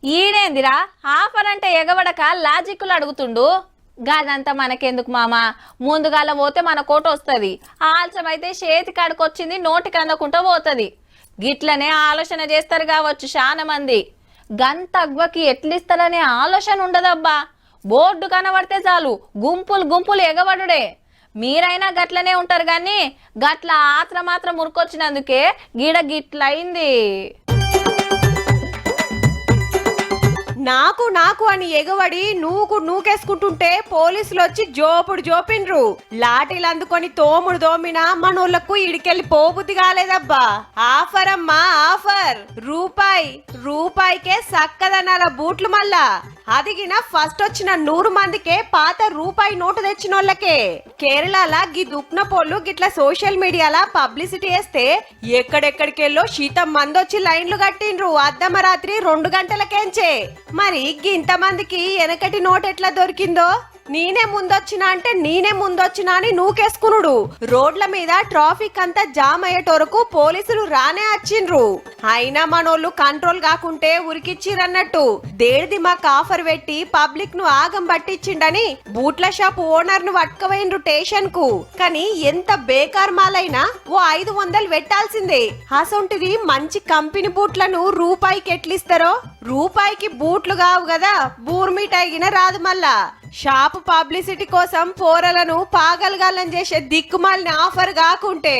ఈడేందిరా offer అంటే ఎగబడక లాజిక్లు అడుగుతుండు. గాదంతా మనకెందుకు మామా, ముందుగాల పోతే మన కోట వస్తుంది. ఆలస్యమైతే చేతి కాడుకొచ్చింది నోటికి అందకుండా పోతుంది. గిట్లనే ఆలోచన చేస్తారు కావచ్చు చాలా మంది. గంతగ్వకి ఎట్లిస్తారనే ఆలోచన ఉండదబ్బా. బోర్డు కనబడితే చాలు గుంపులు గుంపులు ఎగబడుడే. మీరైనా గట్లనే ఉంటారు గాని గట్ల మాత్రం మురికొచ్చినందుకే గీడ గిట్లయింది. నాకు నాకు అని ఎగబడి నూకేసుకుంటుంటే పోలీసులు వచ్చి జోపిండ్రు. లాఠీలు అందుకొని తోముడు దోమినా మనోళ్లకు ఇడికెళ్ళి పోబుద్ది కాలేదబ్బా. ఆఫర్ అమ్మా ఆఫర్, రూపాయికే సక్కదనాల బూట్లు. మళ్ళా అదిగిన ఫస్ట్ వచ్చిన 100 మందికే పాత రూపాయి నోటు తెచ్చినోళ్ళకే. కేరళ గి దుక్న పోళ్ళు గిట్ల సోషల్ మీడియాలా పబ్లిసిటీ చేస్తే ఎక్కడెక్కడికెళ్ళో శీతం మందొచ్చి లైన్లు కట్టిండ్రు అర్ధమరాత్రి 2 గంటలకేంచే. మరి ఇంతమందికి వెనకటి నోట్ ఎట్లా దొరికిందో, నేనే ముందొచ్చినా అని నూకేసుకునుడు. రోడ్ల మీద ట్రాఫిక్ అంతా జామ్ అయ్యేటోరకు పోలీసులు రానే వచ్చిండ్రు. అయినా మనోళ్ళు కంట్రోల్ కాకుంటే ఉరికిచ్చిరన్నట్టు. దేడిది మాకు ఆఫర్ పెట్టి పబ్లిక్ ను ఆగం పట్టించిండని బూట్ల షాప్ ఓనర్ ను పట్టుకుపోయిండ్రు స్టేషన్ కు. కానీ ఎంత బేకార్ మాలైనా ఓ 500 పెట్టాల్సిందే. అసొంటిది మంచి కంపెనీ బూట్లను రూపాయికి ఎట్లిస్తారో. రూపాయికి బూట్లు కావు కదా, బూర్మిటైగిన రాదు. మళ్ళా షాపు పబ్లిసిటీ కోసం పోరలను పాగల్గాలం చేసే దిక్కుమాలిన ఆఫర్ కాకుంటే